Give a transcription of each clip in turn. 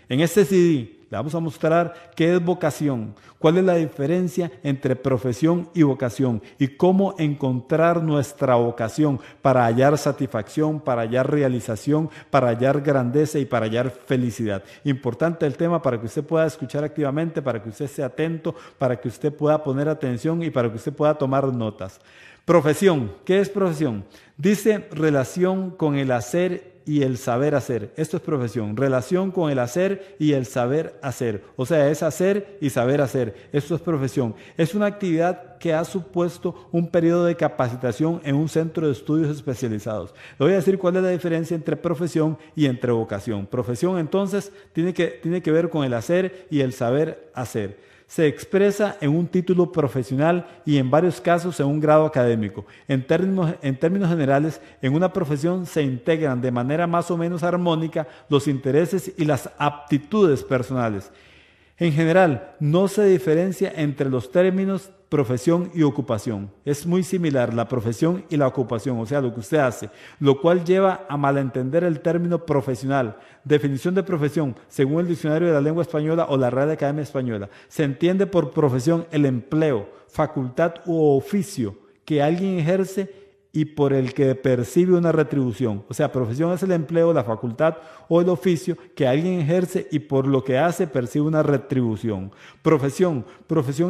En este CD le vamos a mostrar qué es vocación, cuál es la diferencia entre profesión y vocación y cómo encontrar nuestra vocación para hallar satisfacción, para hallar realización, para hallar grandeza y para hallar felicidad. Importante el tema para que usted pueda escuchar activamente, para que usted esté atento, para que usted pueda poner atención y para que usted pueda tomar notas. Profesión. ¿Qué es profesión? Dice relación con el hacer y el saber hacer. Esto es profesión. Relación con el hacer y el saber hacer. O sea, es hacer y saber hacer. Esto es profesión. Es una actividad que ha supuesto un periodo de capacitación en un centro de estudios especializados. Le voy a decir cuál es la diferencia entre profesión y entre vocación. Profesión, entonces, tiene que ver con el hacer y el saber hacer. Se expresa en un título profesional y en varios casos en un grado académico. En términos generales, en una profesión se integran de manera más o menos armónica los intereses y las aptitudes personales. En general, no se diferencia entre los términos profesión y ocupación. Es muy similar la profesión y la ocupación, o sea, lo que usted hace, lo cual lleva a malentender el término profesional. Definición de profesión, según el Diccionario de la Lengua Española o la Real Academia Española, se entiende por profesión el empleo, facultad u oficio que alguien ejerce y por el que percibe una retribución. O sea, profesión es el empleo, la facultad o el oficio que alguien ejerce y por lo que hace percibe una retribución. Profesión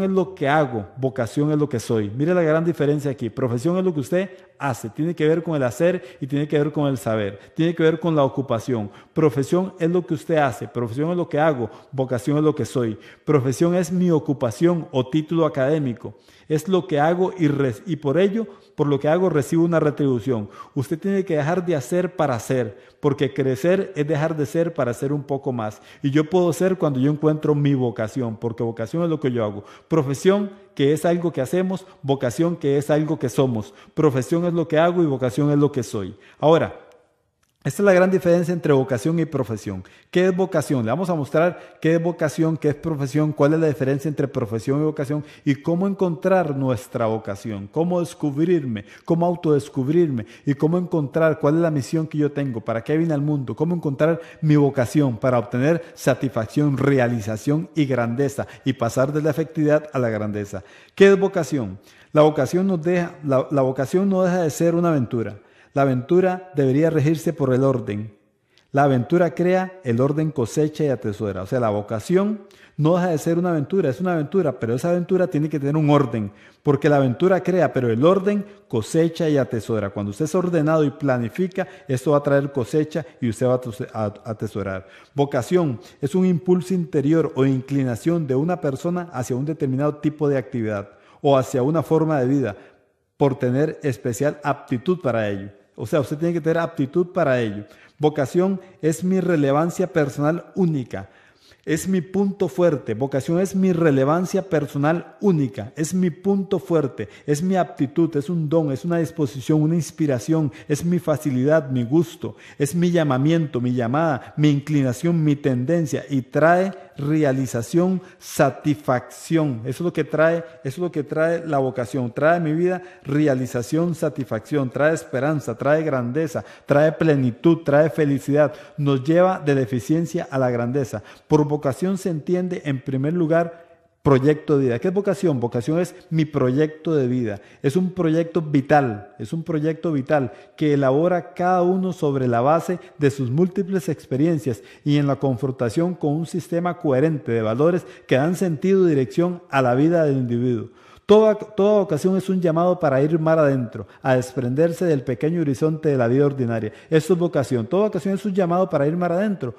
es lo que hago, vocación es lo que soy. Mire la gran diferencia aquí. Profesión es lo que usted hace, tiene que ver con el hacer y tiene que ver con el saber, tiene que ver con la ocupación. Profesión es lo que usted hace, profesión es lo que hago, vocación es lo que soy. Profesión es mi ocupación o título académico. Es lo que hago y por ello, por lo que hago, recibo una retribución. Usted tiene que dejar de hacer para ser, porque crecer es dejar de ser para ser un poco más. Y yo puedo ser cuando yo encuentro mi vocación, porque vocación es lo que yo hago. Profesión, que es algo que hacemos, vocación, que es algo que somos. Profesión es lo que hago y vocación es lo que soy. Ahora, esta es la gran diferencia entre vocación y profesión. ¿Qué es vocación? Le vamos a mostrar qué es vocación, qué es profesión, cuál es la diferencia entre profesión y vocación y cómo encontrar nuestra vocación, cómo descubrirme, cómo autodescubrirme y cómo encontrar cuál es la misión que yo tengo, para qué vine al mundo, cómo encontrar mi vocación para obtener satisfacción, realización y grandeza y pasar de la efectividad a la grandeza. ¿Qué es vocación? La vocación no deja de ser una aventura. La aventura debería regirse por el orden. La aventura crea, el orden cosecha y atesora. O sea, la vocación no deja de ser una aventura, es una aventura, pero esa aventura tiene que tener un orden, porque la aventura crea, pero el orden cosecha y atesora. Cuando usted es ordenado y planifica, esto va a traer cosecha y usted va a atesorar. Vocación es un impulso interior o inclinación de una persona hacia un determinado tipo de actividad o hacia una forma de vida, por tener especial aptitud para ello. O sea, usted tiene que tener aptitud para ello. Vocación es mi relevancia personal única. Es mi punto fuerte. Vocación es mi relevancia personal única. Es mi punto fuerte. Es mi aptitud. Es un don. Es una disposición, una inspiración. Es mi facilidad, mi gusto. Es mi llamamiento, mi llamada, mi inclinación, mi tendencia. Y trae realización, satisfacción. Eso es lo que trae la vocación. Trae a mi vida realización, satisfacción. Trae esperanza, trae grandeza, trae plenitud, trae felicidad. Nos lleva de deficiencia a la grandeza. Por vocación se entiende, en primer lugar, proyecto de vida. ¿Qué es vocación? Vocación es mi proyecto de vida. Es un proyecto vital que elabora cada uno sobre la base de sus múltiples experiencias y en la confrontación con un sistema coherente de valores que dan sentido y dirección a la vida del individuo. Toda vocación es un llamado para ir mar adentro, a desprenderse del pequeño horizonte de la vida ordinaria. Esto es vocación. Toda vocación es un llamado para ir mar adentro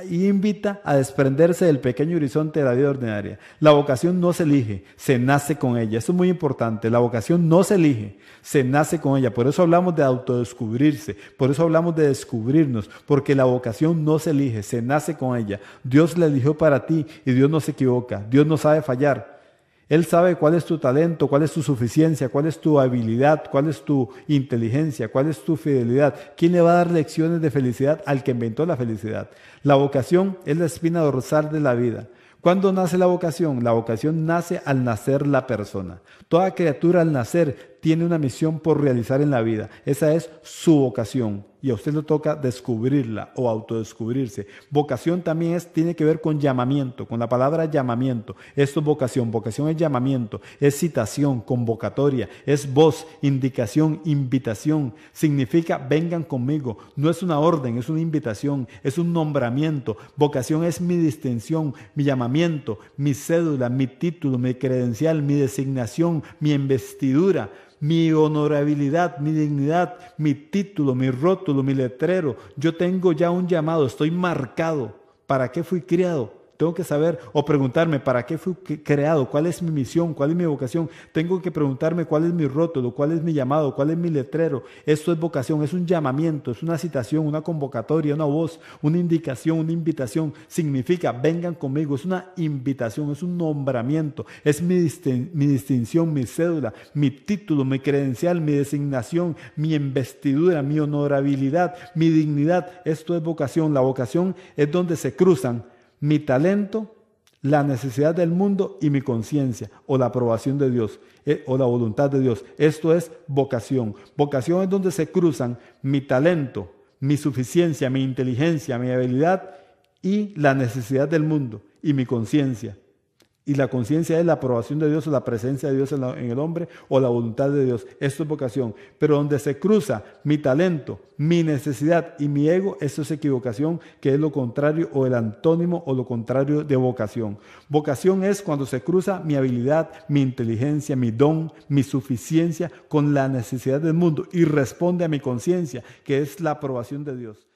y invita a desprenderse del pequeño horizonte de la vida ordinaria. La vocación no se elige, se nace con ella. Eso es muy importante. La vocación no se elige, se nace con ella. Por eso hablamos de autodescubrirse, por eso hablamos de descubrirnos, porque la vocación no se elige, se nace con ella. Dios la eligió para ti y Dios no se equivoca. Dios no sabe fallar. Él sabe cuál es tu talento, cuál es tu suficiencia, cuál es tu habilidad, cuál es tu inteligencia, cuál es tu fidelidad. ¿Quién le va a dar lecciones de felicidad? Al que inventó la felicidad. La vocación es la espina dorsal de la vida. ¿Cuándo nace la vocación? La vocación nace al nacer la persona. Toda criatura al nacer tiene una misión por realizar en la vida. Esa es su vocación. y a usted le toca descubrirla o autodescubrirse. Vocación también tiene que ver con llamamiento, con la palabra llamamiento. Esto es vocación. Vocación es llamamiento, es citación, convocatoria, es voz, indicación, invitación. Significa vengan conmigo. No es una orden, es una invitación, es un nombramiento. Vocación es mi distinción, mi llamamiento, mi cédula, mi título, mi credencial, mi designación, mi investidura, mi honorabilidad, mi dignidad, mi título, mi rótulo, mi letrero. Yo tengo ya un llamado, estoy marcado. ¿Para qué fui criado? Tengo que saber o preguntarme para qué fui creado, cuál es mi misión, cuál es mi vocación. Tengo que preguntarme cuál es mi rótulo, cuál es mi llamado, cuál es mi letrero. Esto es vocación, es un llamamiento, es una citación, una convocatoria, una voz, una indicación, una invitación. Significa vengan conmigo, es una invitación, es un nombramiento, es mi distinción, mi cédula, mi título, mi credencial, mi designación, mi investidura, mi honorabilidad, mi dignidad. Esto es vocación. La vocación es donde se cruzan mi talento, la necesidad del mundo y mi conciencia o la aprobación de Dios o la voluntad de Dios. Esto es vocación. Vocación es donde se cruzan mi talento, mi suficiencia, mi inteligencia, mi habilidad y la necesidad del mundo y mi conciencia. Y la conciencia es la aprobación de Dios o la presencia de Dios en el hombre o la voluntad de Dios. Esto es vocación. Pero donde se cruza mi talento, mi necesidad y mi ego, eso es equivocación, que es lo contrario o el antónimo o lo contrario de vocación. Vocación es cuando se cruza mi habilidad, mi inteligencia, mi don, mi suficiencia con la necesidad del mundo y responde a mi conciencia, que es la aprobación de Dios.